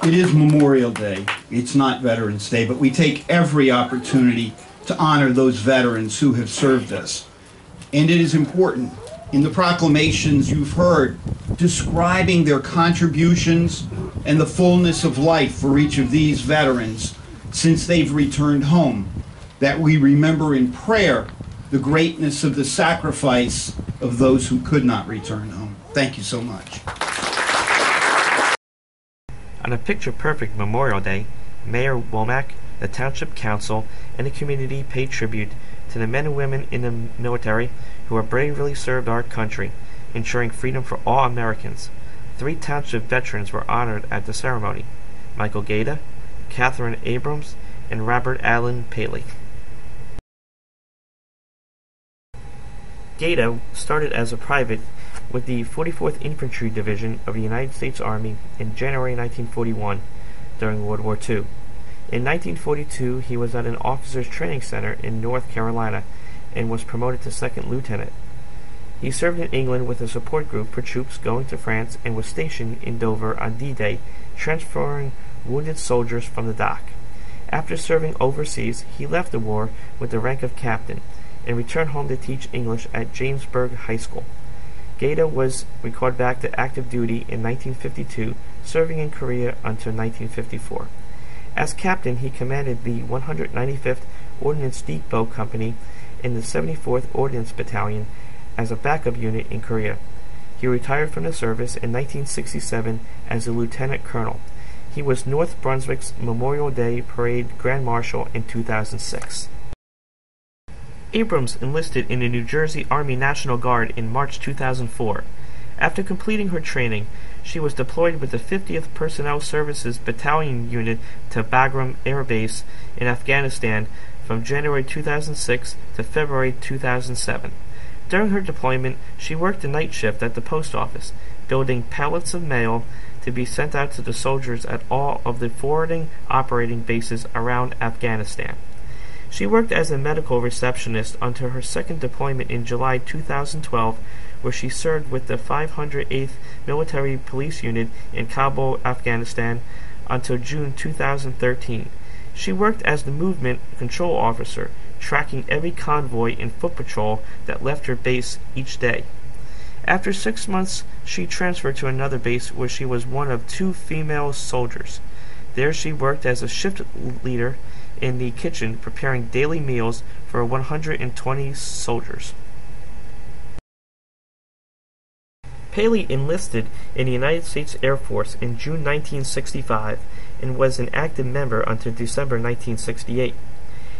It is Memorial Day. It's not Veterans Day, but we take every opportunity to honor those veterans who have served us. And it is important. In the proclamations you've heard, describing their contributions and the fullness of life for each of these veterans since they've returned home, that we remember in prayer the greatness of the sacrifice of those who could not return home. Thank you so much. On a picture-perfect Memorial Day, Mayor Womack, the Township Council, and the community paid tribute to the men and women in the military who have bravely served our country, ensuring freedom for all Americans. 3 township veterans were honored at the ceremony: Michael Gaeta, Catherine Abrams, and Robert Allen Paley. Gaeta started as a private with the 44th Infantry Division of the United States Army in January 1941 during World War II. In 1942, he was at an officers' training center in North Carolina and was promoted to second lieutenant. He served in England with a support group for troops going to France and was stationed in Dover on D-Day, transferring wounded soldiers from the dock. After serving overseas, he left the war with the rank of captain and returned home to teach English at Jamesburg High School. Gaeta was recalled back to active duty in 1952, serving in Korea until 1954. As captain, he commanded the 195th Ordnance Depot Company in the 74th Ordnance Battalion as a backup unit in Korea. He retired from the service in 1967 as a lieutenant colonel. He was North Brunswick's Memorial Day Parade Grand Marshal in 2006. Abrams enlisted in the New Jersey Army National Guard in March 2004. After completing her training, she was deployed with the 50th Personnel Services Battalion Unit to Bagram Air Base in Afghanistan from January 2006 to February 2007. During her deployment, she worked the night shift at the post office, building pallets of mail to be sent out to the soldiers at all of the forwarding operating bases around Afghanistan. She worked as a medical receptionist until her second deployment in July 2012, where she served with the 508th Military Police Unit in Kabul, Afghanistan, until June 2013. She worked as the movement control officer, tracking every convoy and foot patrol that left her base each day. After 6 months, she transferred to another base where she was one of 2 female soldiers. There she worked as a shift leader in the kitchen, preparing daily meals for 120 soldiers. Paley enlisted in the United States Air Force in June 1965 and was an active member until December 1968.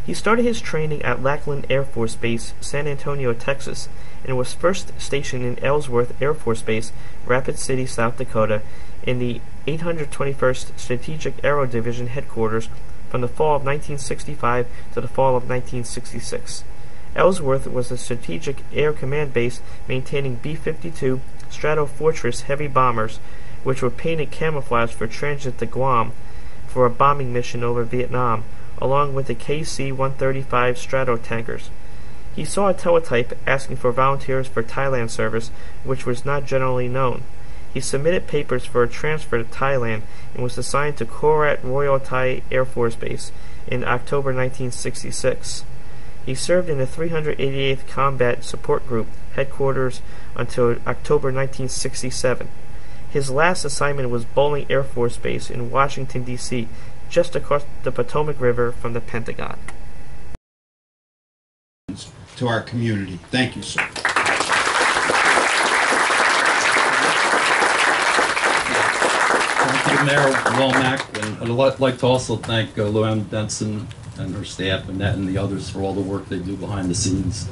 He started his training at Lackland Air Force Base, San Antonio, Texas, and was first stationed in Ellsworth Air Force Base, Rapid City, South Dakota, in the 821st Strategic Aero Division headquarters from the fall of 1965 to the fall of 1966. Ellsworth was a strategic air command base maintaining B-52 Stratofortress heavy bombers, which were painted camouflage for transit to Guam for a bombing mission over Vietnam, along with the KC-135 Stratotankers. He saw a teletype asking for volunteers for Thailand service, which was not generally known. He submitted papers for a transfer to Thailand and was assigned to Korat Royal Thai Air Force Base in October 1966. He served in the 388th Combat Support Group headquarters until October 1967. His last assignment was Bowling Air Force Base in Washington, D.C., just across the Potomac River from the Pentagon. To our community. Thank you, sir. Thank you, Mayor Womack, and I'd like to also thank Luann Benson and her staff and the others for all the work they do behind the scenes.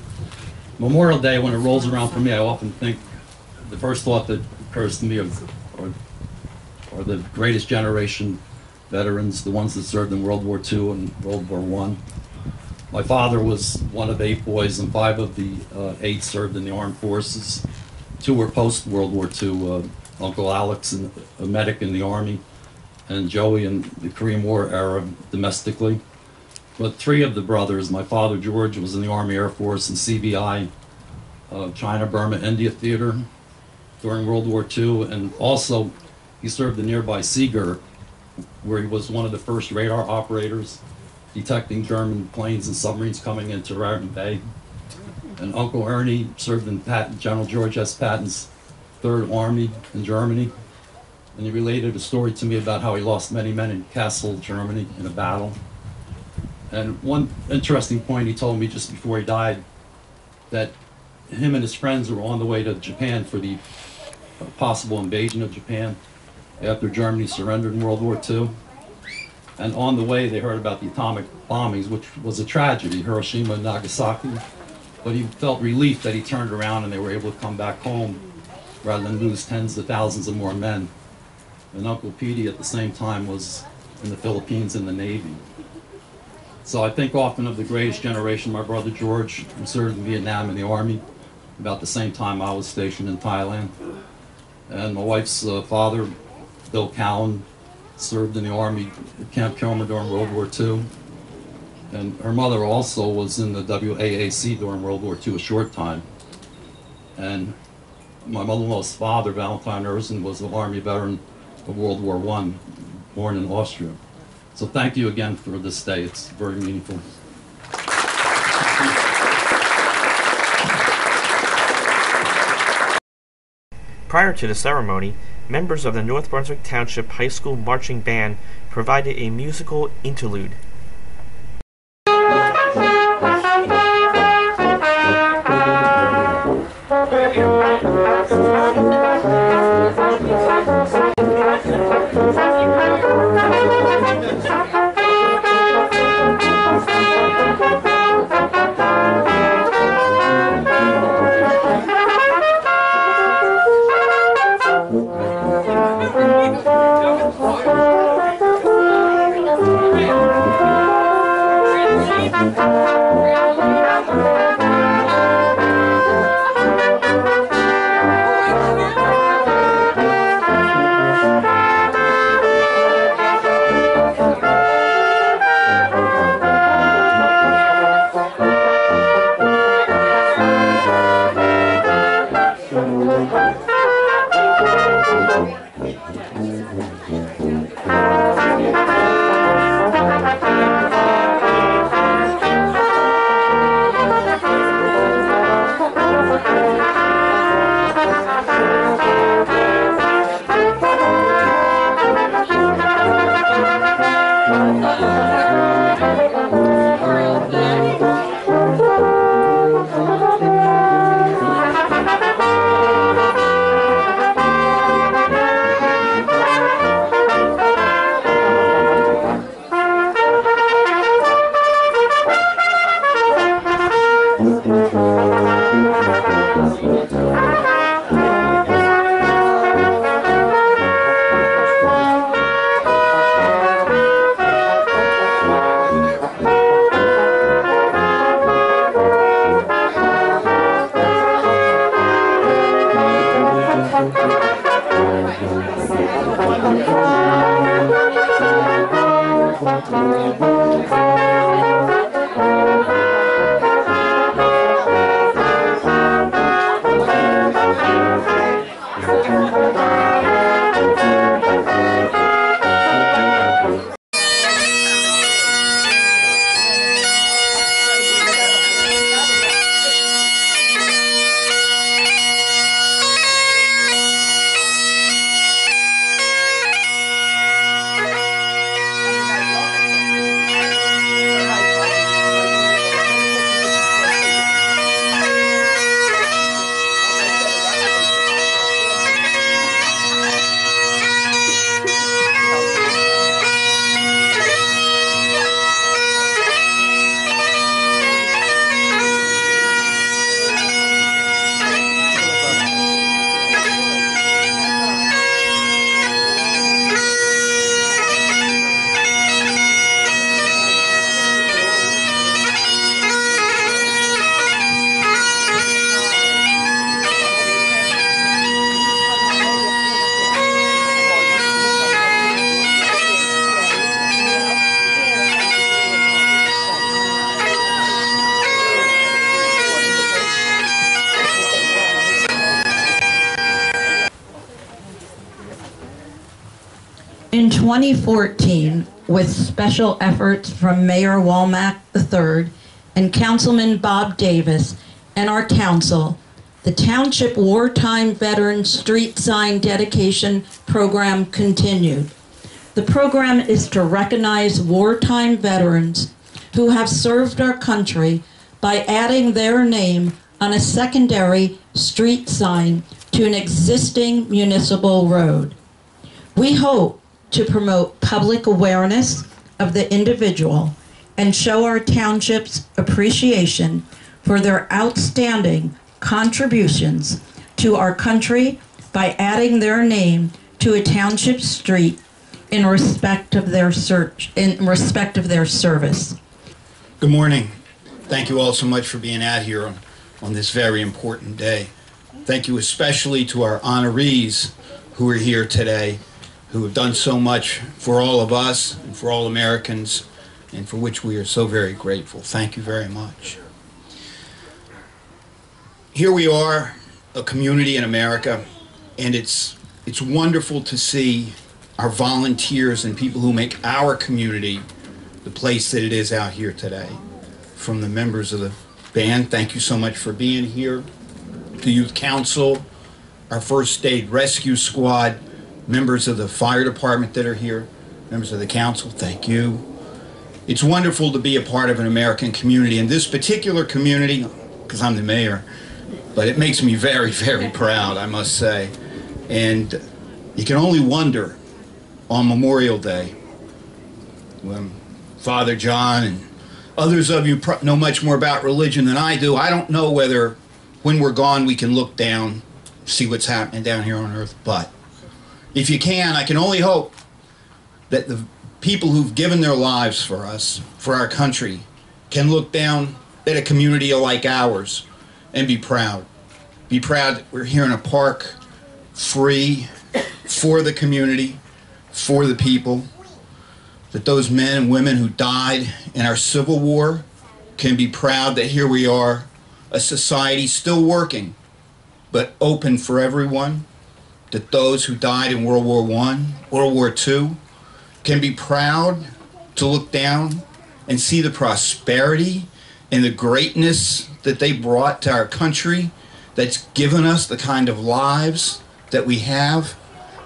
Memorial Day, when it rolls around for me, I often think the first thought that occurs to me are the greatest generation veterans, the ones that served in World War II and World War I. My father was one of 8 boys, and 5 of the 8 served in the armed forces. 2 were post-World War II. Uncle Alex, a medic in the Army, and Joey in the Korean War era domestically. But 3 of the brothers, my father George was in the Army Air Force and CVI, China, Burma, India Theater during World War II, and also he served the nearby Seeger where he was one of the first radar operators detecting German planes and submarines coming into Raritan Bay. And Uncle Ernie served in General George S. Patton's Third Army in Germany. And he related a story to me about how he lost many men in Kassel, Germany, in a battle. And one interesting point he told me just before he died, that him and his friends were on the way to Japan for the possible invasion of Japan after Germany surrendered in World War II. And on the way, they heard about the atomic bombings, which was a tragedy, Hiroshima and Nagasaki. But he felt relief that he turned around and they were able to come back home rather than lose tens of thousands of more men. And Uncle Petey at the same time was in the Philippines in the Navy. So I think often of the greatest generation, my brother George, who served in Vietnam in the Army, about the same time I was stationed in Thailand. And my wife's father, Bill Cowan, served in the Army at Camp Kilmer during World War II. And her mother also was in the WAAC during World War II a short time. And my mother-in-law's father, Valentine Erzen, was an Army veteran of World War I, born in Austria. So thank you again for this day. It's very meaningful. Prior to the ceremony, members of the North Brunswick Township High School Marching Band provided a musical interlude. In 2014, with special efforts from Mayor Womack III and Councilman Bob Davis and our council, the Township Wartime Veteran Street Sign Dedication Program continued. The program is to recognize wartime veterans who have served our country by adding their name on a secondary street sign to an existing municipal road. We hope to promote public awareness of the individual and show our township's appreciation for their outstanding contributions to our country by adding their name to a township street in respect of their service. Good morning. Thank you all so much for being out here on this very important day. Thank you especially to our honorees who are here today, who have done so much for all of us and for all Americans, and for which we are so very grateful. Thank you very much. Here we are, a community in America, and it's wonderful to see our volunteers and people who make our community the place that it is out here today. From the members of the band, thank you so much for being here. The Youth Council, our First Aid Rescue Squad, members of the fire department that are here, members of the council, thank you. It's wonderful to be a part of an American community. And this particular community, because I'm the mayor, but it makes me very, very proud, I must say. And you can only wonder on Memorial Day, when Father John and others of you know much more about religion than I do, I don't know whether when we're gone we can look down, see what's happening down here on earth. But if you can, I can only hope that the people who've given their lives for us, for our country, can look down at a community like ours and be proud. Be proud that we're here in a park, free, for the community, for the people, that those men and women who died in our Civil War can be proud that here we are, a society still working, but open for everyone, that those who died in World War I, World War II, can be proud to look down and see the prosperity and the greatness that they brought to our country, that's given us the kind of lives that we have,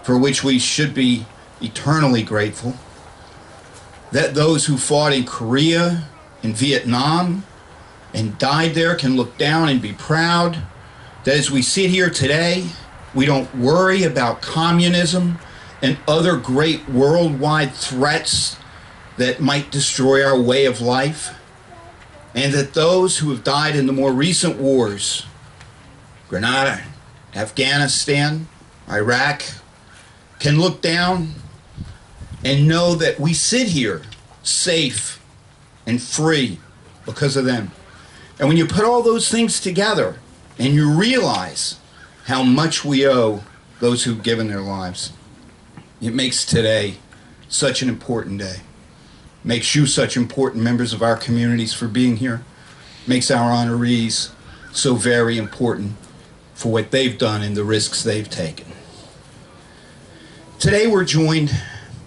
for which we should be eternally grateful. That those who fought in Korea, in Vietnam, and died there can look down and be proud that as we sit here today, we don't worry about communism and other great worldwide threats that might destroy our way of life, and that those who have died in the more recent wars, Grenada, Afghanistan, Iraq, can look down and know that we sit here safe and free because of them. And when you put all those things together and you realize how much we owe those who've given their lives, it makes today such an important day. Makes you such important members of our communities for being here. Makes our honorees so very important for what they've done and the risks they've taken. Today we're joined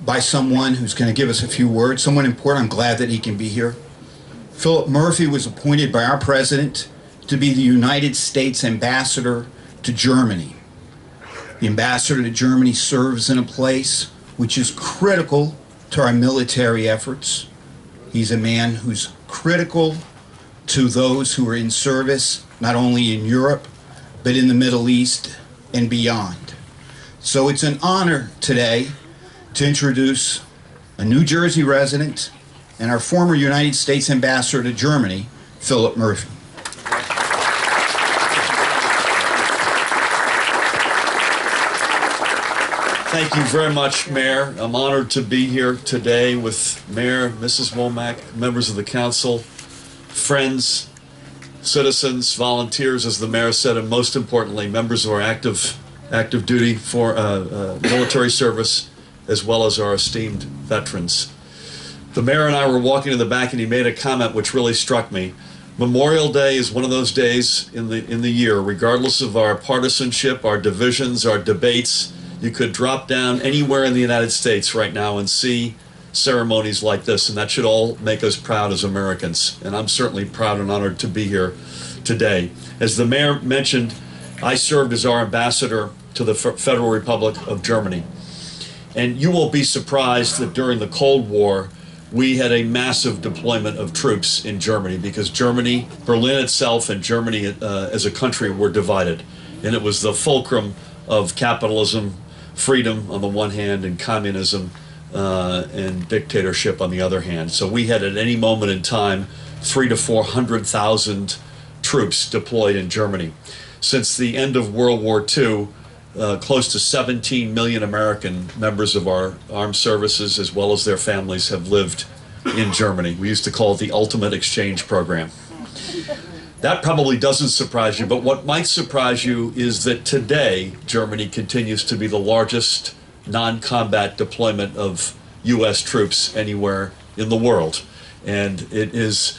by someone who's going to give us a few words, someone important. I'm glad that he can be here. Philip Murphy was appointed by our president to be the United States ambassador to Germany. The ambassador to Germany serves in a place which is critical to our military efforts. He's a man who's critical to those who are in service, not only in Europe, but in the Middle East and beyond. So it's an honor today to introduce a New Jersey resident and our former United States ambassador to Germany, Philip Murphy. Thank you very much, Mayor. I'm honored to be here today with Mayor, Mrs. Womack, members of the council, friends, citizens, volunteers, as the mayor said, and most importantly, members of our active duty for military service, as well as our esteemed veterans. The mayor and I were walking in the back, and he made a comment which really struck me. Memorial Day is one of those days in the year, regardless of our partisanship, our divisions, our debates. You could drop down anywhere in the United States right now and see ceremonies like this, and that should all make us proud as Americans. And I'm certainly proud and honored to be here today. As the mayor mentioned, I served as our ambassador to the Federal Republic of Germany. And you will be surprised that during the Cold War, we had a massive deployment of troops in Germany, because Germany, Berlin itself and Germany as a country were divided. And it was the fulcrum of capitalism, freedom on the one hand, and communism and dictatorship on the other hand. So we had at any moment in time 300,000 to 400,000 troops deployed in Germany. Since the end of World War II, close to 17 million American members of our armed services, as well as their families, have lived in Germany. We used to call it the ultimate exchange program. That probably doesn't surprise you, but what might surprise you is that today Germany continues to be the largest non-combat deployment of U.S. troops anywhere in the world. And it is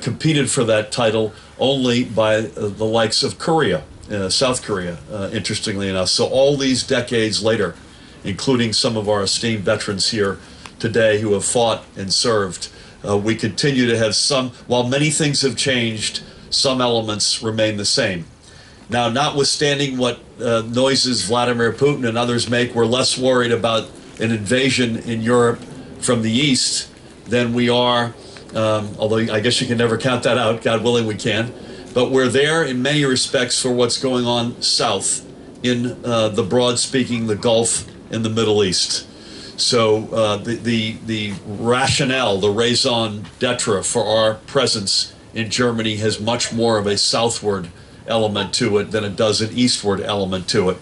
competed for that title only by the likes of Korea. South Korea, interestingly enough. So all these decades later, including some of our esteemed veterans here today who have fought and served, we continue to have some, while many things have changed, some elements remain the same. Now, notwithstanding what noises Vladimir Putin and others make, we're less worried about an invasion in Europe from the east than we are, although I guess you can never count that out, God willing we can. But we're there in many respects for what's going on south in the broad-speaking, the Gulf and the Middle East. So the rationale, the raison d'etre for our presence in Germany has much more of a southward element to it than it does an eastward element to it.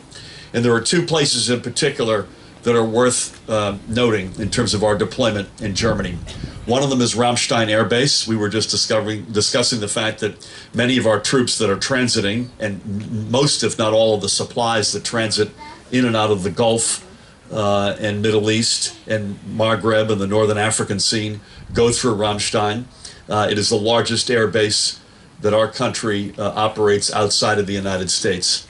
And there are two places in particular that are worth noting in terms of our deployment in Germany. One of them is Ramstein Air Base. We were just discussing the fact that many of our troops that are transiting, and most if not all of the supplies that transit in and out of the Gulf and Middle East and Maghreb and the Northern African scene, go through Ramstein. It is the largest air base that our country operates outside of the United States.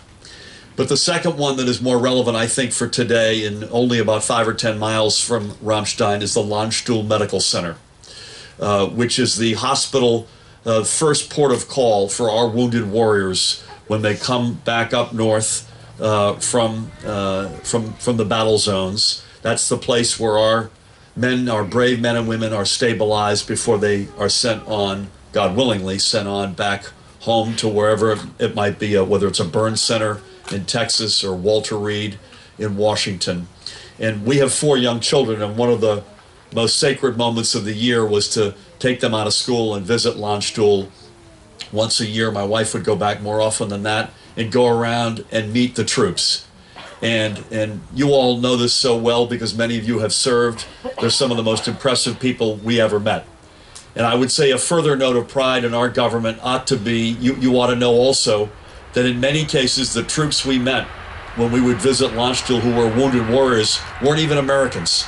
But the second one that is more relevant, I think, for today, and only about 5 or 10 miles from Ramstein, is the Landstuhl Medical Center, which is the hospital first port of call for our wounded warriors when they come back up north from the battle zones. That's the place where our men, our brave men and women, are stabilized before they are sent on, God willingly, sent on back home to wherever it might be, whether it's a burn center in Texas or Walter Reed in Washington. And we have 4 young children, and one of the most sacred moments of the year was to take them out of school and visit Landstuhl once a year. My wife would go back more often than that and go around and meet the troops. And you all know this so well because many of you have served. They're some of the most impressive people we ever met. And I would say a further note of pride in our government ought to be, you ought to know also, that in many cases the troops we met when we would visit Landstuhl who were wounded warriors weren't even Americans.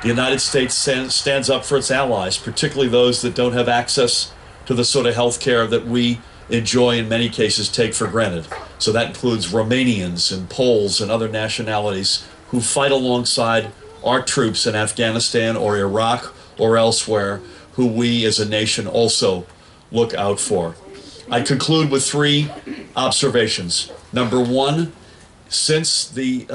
The United States stands up for its allies, particularly those that don't have access to the sort of health care that we enjoy, in many cases take for granted. So that includes Romanians and Poles and other nationalities who fight alongside our troops in Afghanistan or Iraq or elsewhere, who we as a nation also look out for. I conclude with 3 observations. Number 1, since the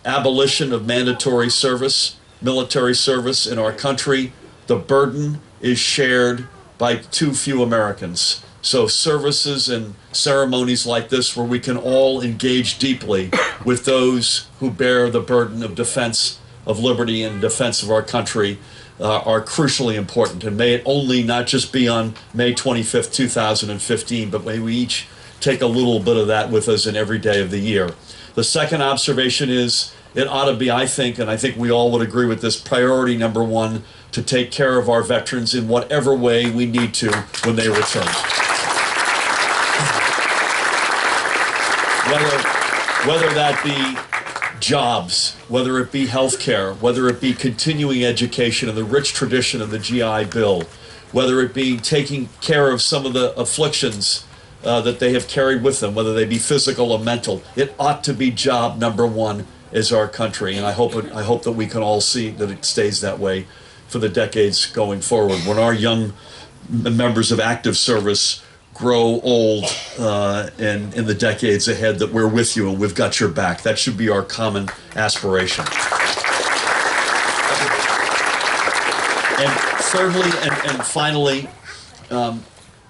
abolition of mandatory service, military service in our country, the burden is shared by too few Americans. So services and ceremonies like this where we can all engage deeply with those who bear the burden of defense of liberty and defense of our country are crucially important. And may it only not just be on May 25th, 2015, but may we each take a little bit of that with us in every day of the year. The second observation is it ought to be, I think, and I think we all would agree with this, priority number 1, to take care of our veterans in whatever way we need to when they return. Whether that be jobs, whether it be health care, whether it be continuing education and the rich tradition of the GI Bill, whether it be taking care of some of the afflictions that they have carried with them, whether they be physical or mental. It ought to be job number one is our country, and I hope that we can all see that it stays that way for the decades going forward. When our young members of active service grow old in the decades ahead, that we're with you and we've got your back. That should be our common aspiration. And thirdly and finally,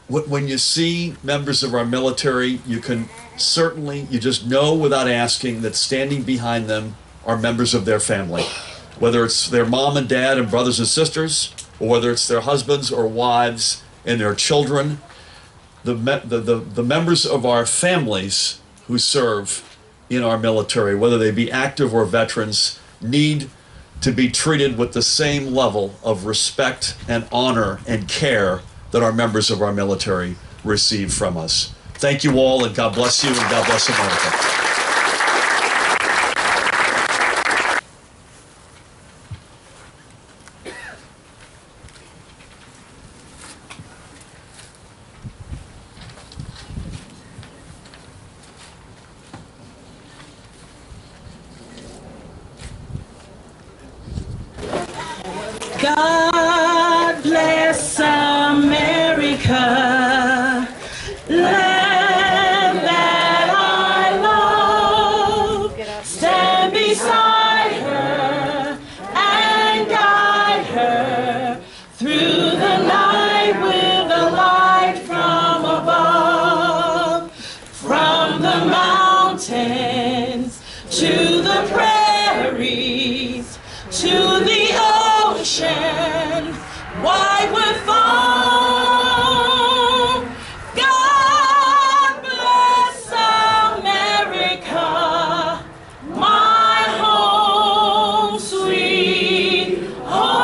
when you see members of our military, you just know without asking that standing behind them are members of their family. Whether it's their mom and dad and brothers and sisters, or whether it's their husbands or wives and their children, the members of our families who serve in our military, whether they be active or veterans, need to be treated with the same level of respect and honor and care that our members of our military receive from us. Thank you all, and God bless you, and God bless America. God bless America, land that I love. Stand beside her and guide her through the night with a light from above. From the mountains to the prairies to the ocean, wide with foam. God bless America, my home, sweet home.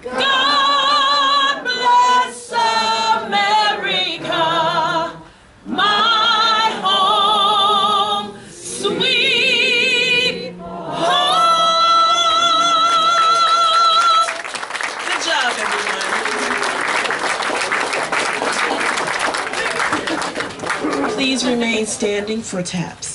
God bless America, my home, sweet home. Good job, everyone. Please remain standing for taps.